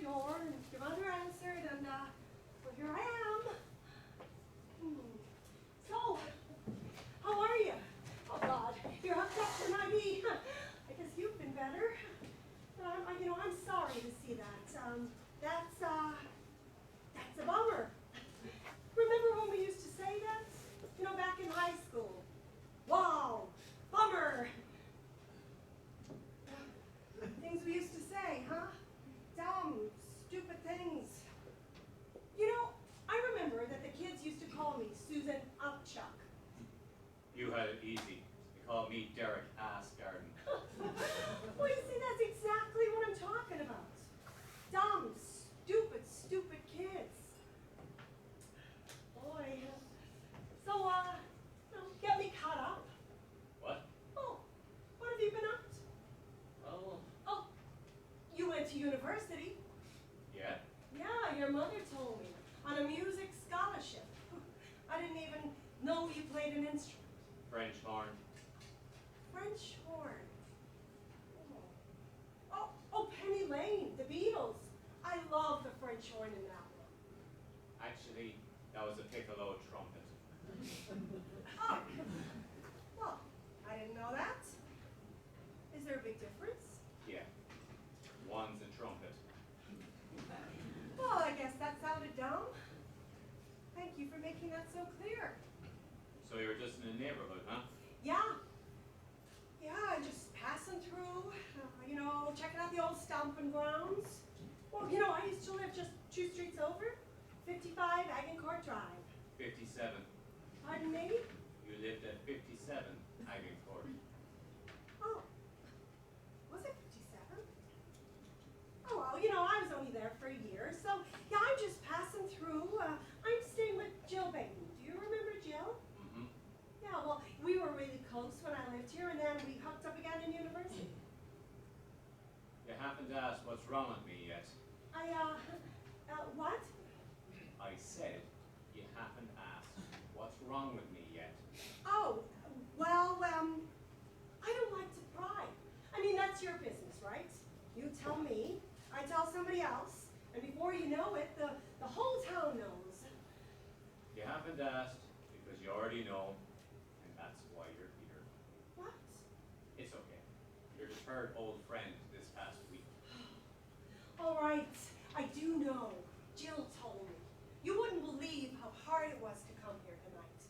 door, and your mother answered, and, well, here I am. So, how are you? Oh, God, you're hooked up to an IV. I guess you've been better. I'm sorry to see that. That's a bummer. Remember when we used to say that? Back in high school. Wow, bummer. Things we used to say, huh? Dumb, stupid things. I remember that the kids used to call me Susan Upchuck. You had it easy. They called me Derek Ass Garden. Well, you see, that's exactly what I'm talking about. Dumb, stupid kids. Boy. So, get me caught up. What? Oh, what have you been up to? Well, Oh, you went to university. yeah. Yeah, your mother told me. On a music scholarship. I didn't even know you played an instrument. French horn. French horn. Oh, Penny Lane, the Beatles. I love the French horn in that one. Actually, that was a piccolo trumpet. Oh, well, I didn't know that. Is there a big difference? Yeah. One's a trumpet. Well, I guess that sounded dumb. Thank you for making that so clear. So you were just in the neighborhood, huh? Yeah. Yeah, just passing through, checking out the old stomping grounds. Well, I used to live just 2 streets over, 55 Agincourt Drive. 57. Pardon me? You lived at 57 Agincourt. Oh, was it 57? Oh, well, I was only there for a year, so, yeah, I'm just passing through. I'm staying with Jill Baden. Do you remember Jill? Mm-hmm. Yeah, well, we were really close when I lived here, and then we hooked up again in university. You haven't asked what's wrong with me yet. What? I said you haven't asked what's wrong with me yet. Oh, well, I don't like to pry. I mean, that's your business, right? You tell me, I tell somebody else, and before you know it, the whole town knows. You haven't asked because you already know, and that's why you're here. What? It's okay. Your deferred old friend this past week. All right, I do know. Jill told me. You wouldn't believe how hard it was to come here tonight.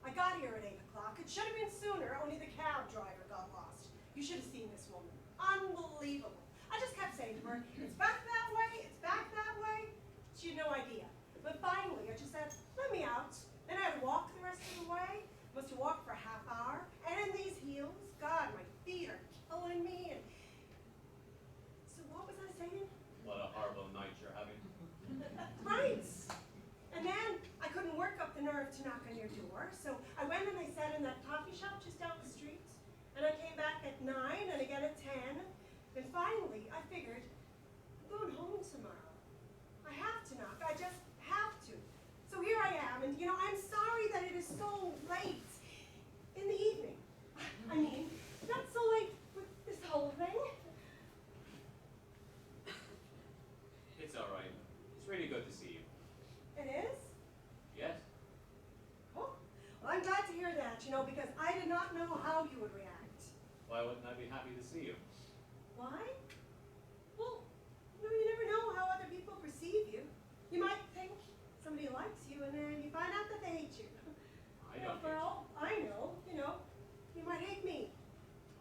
I got here at 8 o'clock. It should have been sooner, only the cab driver got lost. You should have seen this woman. Unbelievable. I just kept saying to her, it's back that way, it's back that way. She had no idea. But finally, I just said, let me out. Then I had to walk the rest of the way. Must have walked for a half hour. And in these heels, God, my feet are killing me. And so what was I saying? What a horrible night you're having. Right. And then I couldn't work up the nerve to knock on your door. So I went and I sat in that coffee shop just down the street. And I came back at 9 and again at 10. Then finally, I figured, I'm going home tomorrow. I have to knock. I just have to. So here I am, and I'm sorry that it is so late in the evening. I mean, not so late with this whole thing. It's all right. It's really good to see you. It is? Yes? Oh, well, I'm glad to hear that, because I did not know how you would react. Why wouldn't I be happy to see you? Why? Well, you never know how other people perceive you. You might think somebody likes you, and then you find out that they hate you. I don't hate For all I know, you might hate me. you.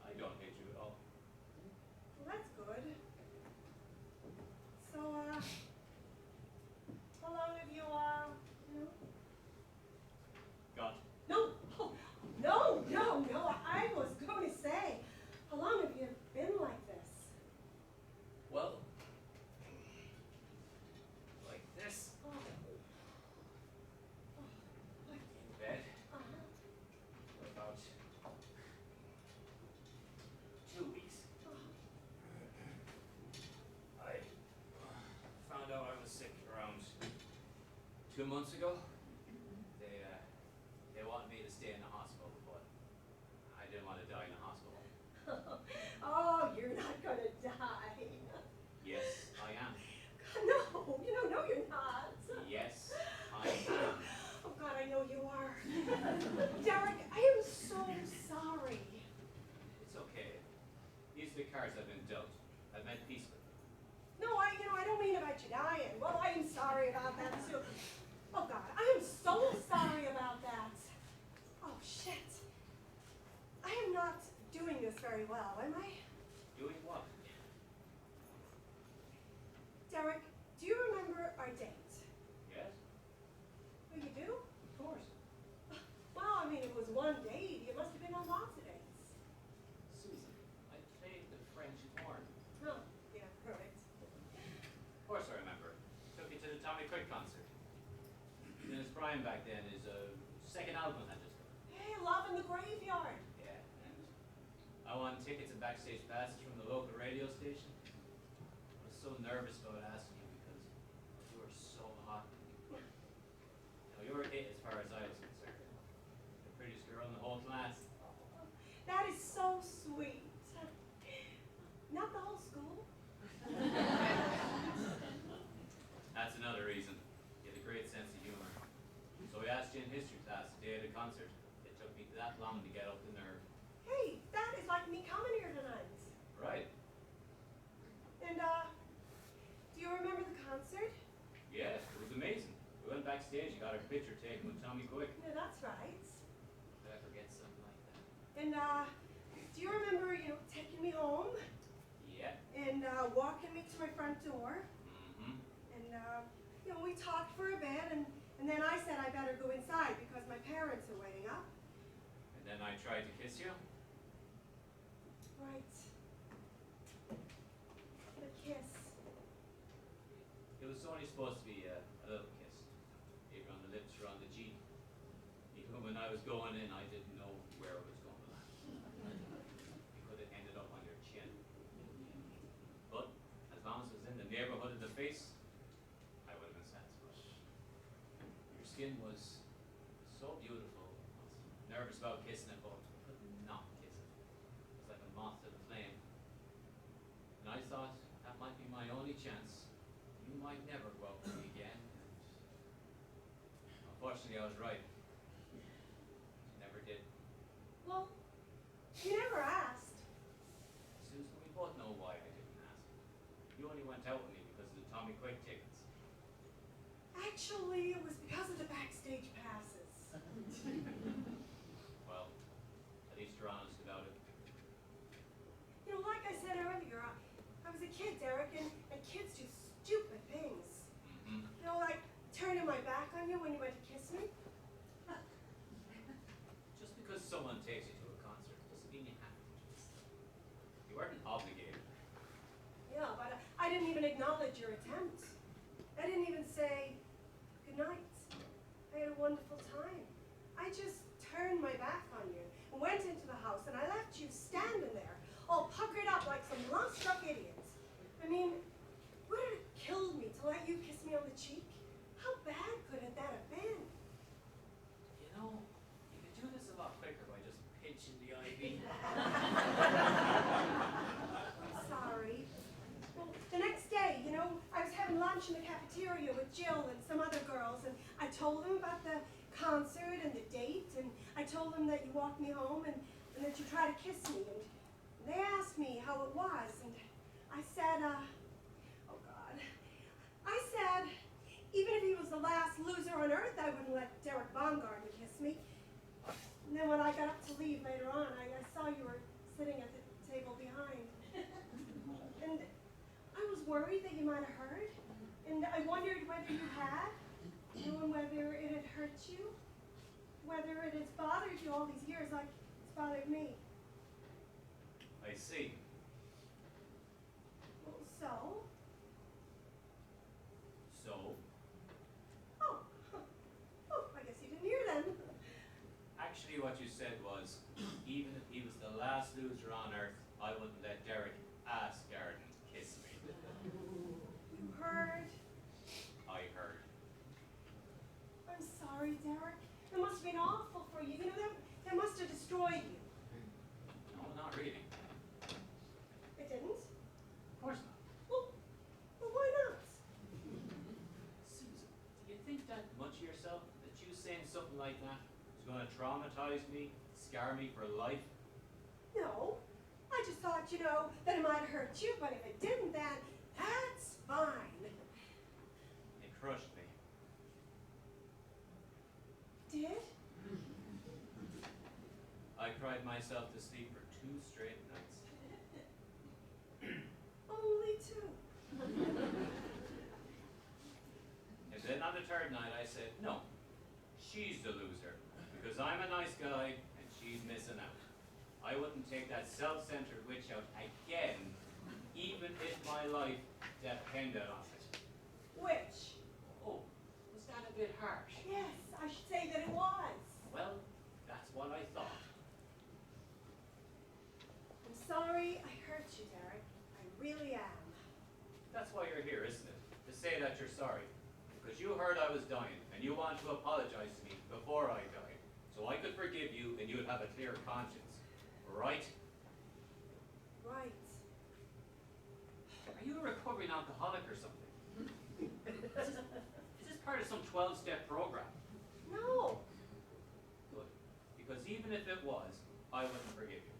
I don't hate you at all. Well, that's good. So, how long have you, Got No, oh, no, I was going to say, how long have you been like this? well, like this, Oh. in bed Uh-huh. for about 2 weeks. I found out I was sick around 2 months ago. They wanted me to stay in the hospital, but I didn't want to die in the hospital. Oh, you're not going to die. Yes, I am. No, cards I've been dealt. I've met peace with. No, I don't mean about you dying. Well, I am sorry about that too. Oh God, I am so sorry about that. Oh shit. I am not doing this very well, am I? Doing what? Derek, do you remember our date? Yes? Oh, you do? Of course. Well, I mean, it was one date. It must have been on lots of dates. Susan, I played the French horn. Huh, yeah, correct. Of course I remember. Took you to the Tommy Quick concert. In his prime back then, his second album had just come. Hey, Love in the Graveyard. Yeah, and I won tickets and backstage passes from the local radio station. I was so nervous about asking you because you were so hot. You know, you were it as far as I was concerned. The prettiest girl in the whole class. That is so sweet. Not the whole school? That's another reason. You had a great sense of humor. So we asked you in history class the day of the concert. It took me that long to get up the nerve. Hey, that is like me coming here tonight. Right. And, do you remember the concert? Yeah, it was amazing. We went backstage and got our picture taken with Tommy Quick. Yeah, that's right. Did I forget something like that? And, do you remember, taking me home Yeah. and, walking me to my front door? Mm-hmm. And, we talked for a bit, and then I said I better go inside because my parents are waiting up. And then I tried to kiss you. Right. The kiss. It was only supposed to be a little kiss. Either on the lips or on the cheek. Even when I was going in, I didn't know where it was going to land. It could have ended up on your chin. But as long as it was in the neighborhood of the face, I would have been satisfied. Your skin was so beautiful. I was nervous about kissing it, but I could not kiss it. It was like a moth to the flame. And I thought that might be my only chance. You might never go out with me again. And unfortunately, I was right. You never did. Well, you never asked. Susan, we both know why I didn't ask. You only went out with me because of the Tommy Quick tickets. Actually, it was because of the backstage passes. Well, at least you're honest about it. Like I said earlier, I was a kid, Derek, and kids do stupid things. Mm-hmm. Like turning my back on you when you went to kiss me. Just because someone takes you to a concert doesn't mean you have to kiss them. You weren't obligated. Yeah, but I didn't even acknowledge your attempt. I didn't even say good night. I had a wonderful time. I just turned my back on you and went into the house, and I left you standing there, all puckered up like some lost-struck idiot. I mean, would it have killed me to let you kiss me on the cheek? How bad could that have been? You know, you could do this a lot quicker by just pinching the IV. I'm sorry. Well, the next day, I was having lunch in the cafeteria with Jill and some other girls, and I told them about the concert and the date, and I told them that you walked me home and that you tried to kiss me, and they asked me how it was, and I said, oh God, I said, even if he was the last loser on earth, I wouldn't let Derek Baumgarten kiss me. And then when I got up to leave later on, I saw you were sitting at the table behind. And I was worried that you might have heard, and I wondered whether you had, and whether it had hurt you, whether it has bothered you all these years like it's bothered me. I see. Well, so? So? Oh, I guess you didn't hear then. Actually, what you said was, even if he was the last loser on earth, I wouldn't let Derek Asgarden kiss me. You heard? I heard. I'm sorry, Derek. It must have been awful for you. That must have destroyed you. No, not really. It didn't? Of course not. Well, why not? Susan, do you think that much of yourself, that you saying something like that is going to traumatize me, scar me for life? No. I just thought, know, that it might hurt you, but if it didn't, then that's fine. It crushed me. Did? I cried myself to sleep for 2 straight nights. Only 2. And then on the 3rd night I said, no, she's the loser, because I'm a nice guy and she's missing out. I wouldn't take that self-centered witch out again, even if my life depended on it. Which? Oh, was that a bit harsh? Yes, I should say that it was. Well, that's what I thought. I'm sorry I hurt you, Derek. I really am. That's why you're here, isn't it? To say that you're sorry. Because you heard I was dying, and you want to apologize to me before I died, so I could forgive you and you would have a clear conscience. Right? Right. Are you a recovering alcoholic or something? Is this part of some 12-step program? No. Good. Because even if it was, I wouldn't forgive you.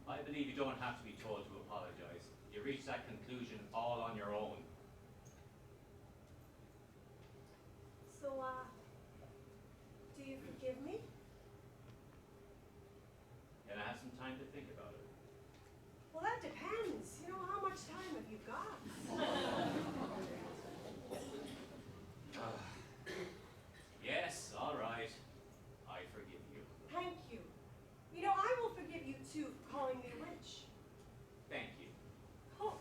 I believe you don't have to be told to apologize. You reach that conclusion all on your own. So, do you forgive me? Can I have some time to think about it? Well, that depends. You know, how much time have you got? Yes, all right. I forgive you. Thank you. You know, I will forgive you, too, for calling me a witch. Thank you. Oh,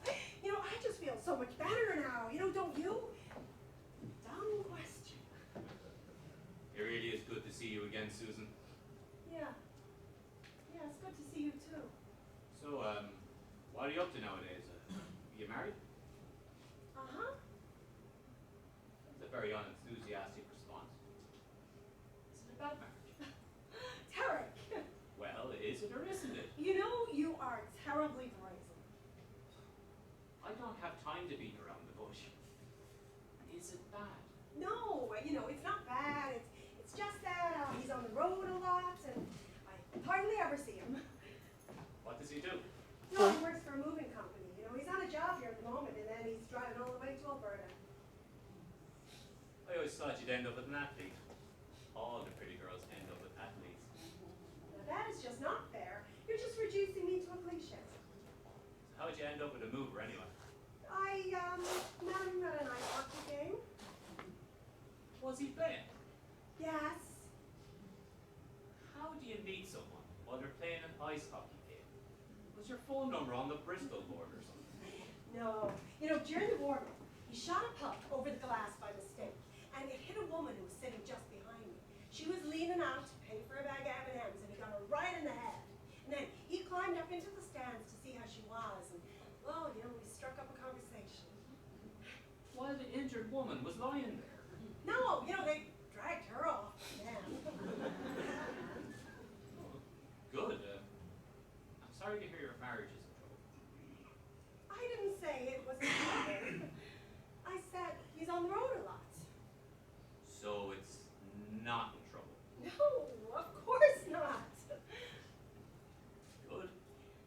you know, I just feel so much better now. You know, don't you? Dumb question. It really is good to see you again, Susan. Yeah. Yeah, it's good to see you, too. So, what are you up to nowadays? You married? Uh-huh. That's a very unenthusiastic response. Is it about marriage? Derek, Well, is it or isn't it? you know you are terribly brazen. I don't have time to beat around the bush. Is it bad? No, you know, it's not bad. It's just that he's on the road a lot, and I hardly ever see him. What does he do? No, he works for a moving company. You know, he's on a job here at the moment, and then he's driving all the way to Alberta. I always thought you'd end up with an athlete. All the pretty girls end up with athletes. Now, that is just not fair. You're just reducing me to a cliche. So how'd you end up with a mover anyway? I met him at an ice hockey game. Was he playing? Yes. How do you meet someone while they're playing an ice hockey game? Was your phone number on the Bristol board or something? No. You know, during the warm-up, he shot a puck over the glass by mistake, and it hit a woman who was sitting just behind me. She was leaning out to pay for a bag of M&Ms, and he got her right in the head. And then he climbed up into the stands to see how she was, and, well, you know, we struck up a conversation. While the injured woman was lying there. No, you know, they dragged her off. Man. Good. I'm sorry to hear your marriage is in trouble. I didn't say it was a trouble. I said he's on the road a lot. So it's not in trouble. No, of course not. Good.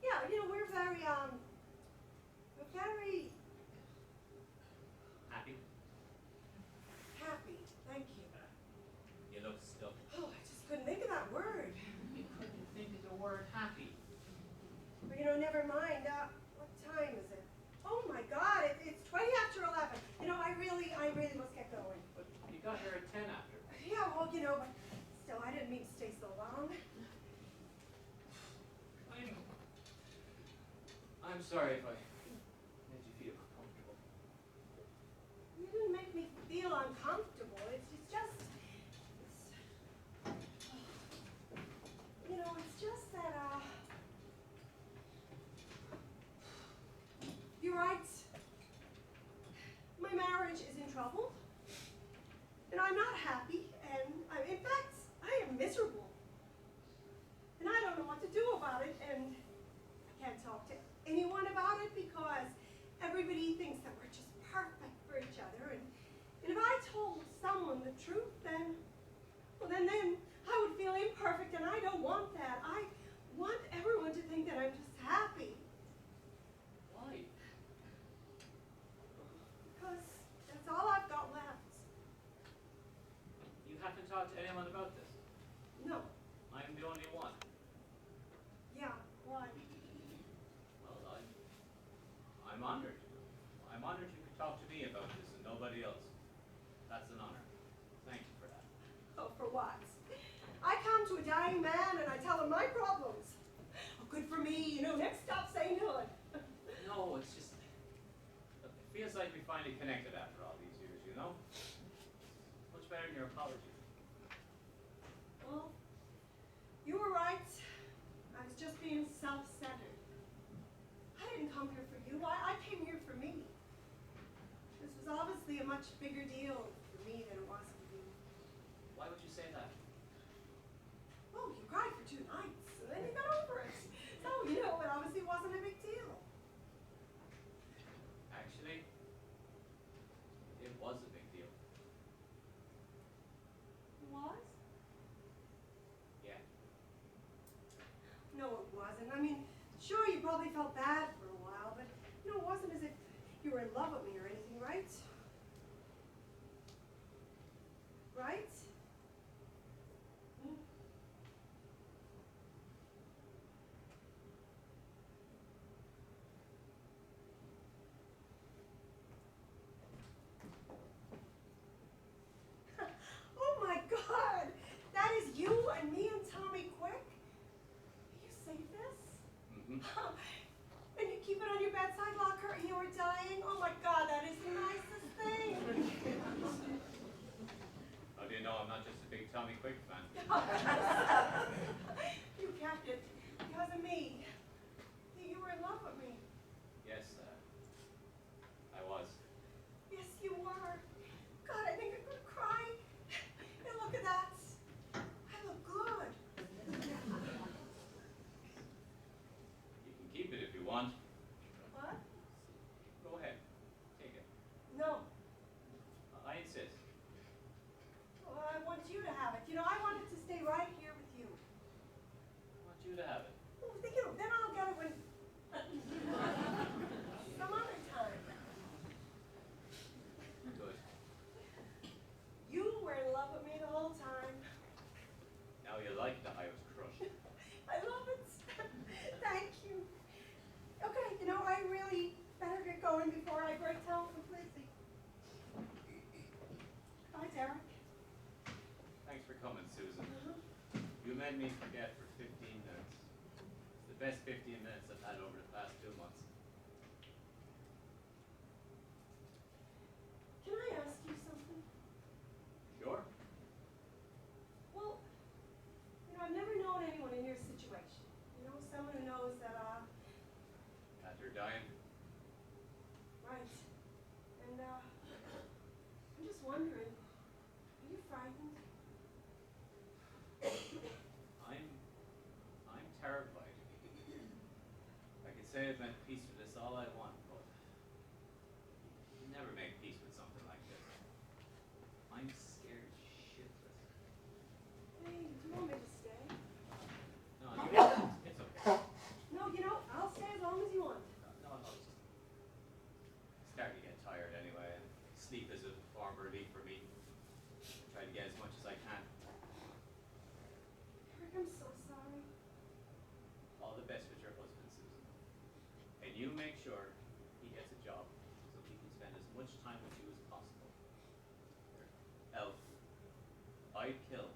Yeah, you know, we're very Happy? happy. Thank you. You look stuffy. Oh, I just couldn't think of that word. You couldn't think of the word happy. But you know, never mind. What time is it? Oh my God, it's 20 after 11. You know, I really must get going. But you got here at 10 after. Yeah, well, you know, but still, I didn't mean to stay so long. I'm sorry if I made you feel uncomfortable. You didn't make me feel uncomfortable. It's just, you know, it's just that, you're right. My marriage is in trouble. And I'm not happy. And in fact, I am miserable. And I don't know what to do about it. And I can't talk to anyone about it because everybody thinks that we're just perfect for each other. And if I told someone the truth, then I would feel imperfect, and I don't want that. I want everyone to think that I'm just happy. talked to anyone about this? No. I'm the only one. Yeah, why? Well, I'm honored. I'm honored you could talk to me about this and nobody else. That's an honor. Thank you for that. Oh, for what? I come to a dying man and I tell him my problems. Oh, good for me, next stop St. Hood. No, it's just, look, it feels like we finally connected after all these years, Much better than your apology. Well, you were right. I was just being self-centered. I didn't come here for you. I came here for me. This was obviously a much bigger deal for me than it was for you. Why would you say that? Oh, you cried for 2 nights, and then you got over it. So, it obviously wasn't a big deal. Actually, it was a big deal. It was? Yeah. No, it wasn't. I mean, sure, you probably felt bad for a while, but, it wasn't as if you were in love with me or anything, right? Right? Hmm? Oh my God! That is you and me and Tommy Quick? You saved this? Mm-hmm. And you keep it on your bedside locker and you were dying? Oh my God, that is the nicest thing! How do you know I'm not just a big Tommy Quick fan? You kept it because of me. You were in love with me. Yes, I was. Yes, you were. God, I think I'm gonna cry. And look at that. I look good. You can keep it if you want. What? Go ahead. Take it. No. I insist. Well, I want you to have it. I want it to stay right here with you. I want you to have it. Well, then I'll get it when some other time. Good. You were in love with me the whole time. Now you like that I was crushed. I love it. Thank you. Okay, I really better get going before I break down completely. Bye, Derek. Thanks for coming, Susan. You made me forget for 15 minutes. It's the best 15 minutes I've had over the past 2 months. Can I ask you something? Sure? Well, I've never known anyone in your situation. Someone who knows that, After dying? right. And, I'm just wondering, are you frightened? I'm terrified. I could say I've made peace with this all I want, but you never make peace with something like this. I'm scared shitless. Hey, do you want me to stay? No, it's okay. No, I'll stay as long as you want. No, it's starting to get tired anyway, and sleep is a form of relief for me. I try to get as much as I can. Rick, I'm so sorry. All the best with your husband, Susan. And you make sure he gets a job so he can spend as much time with you as possible. Elf, I'd kill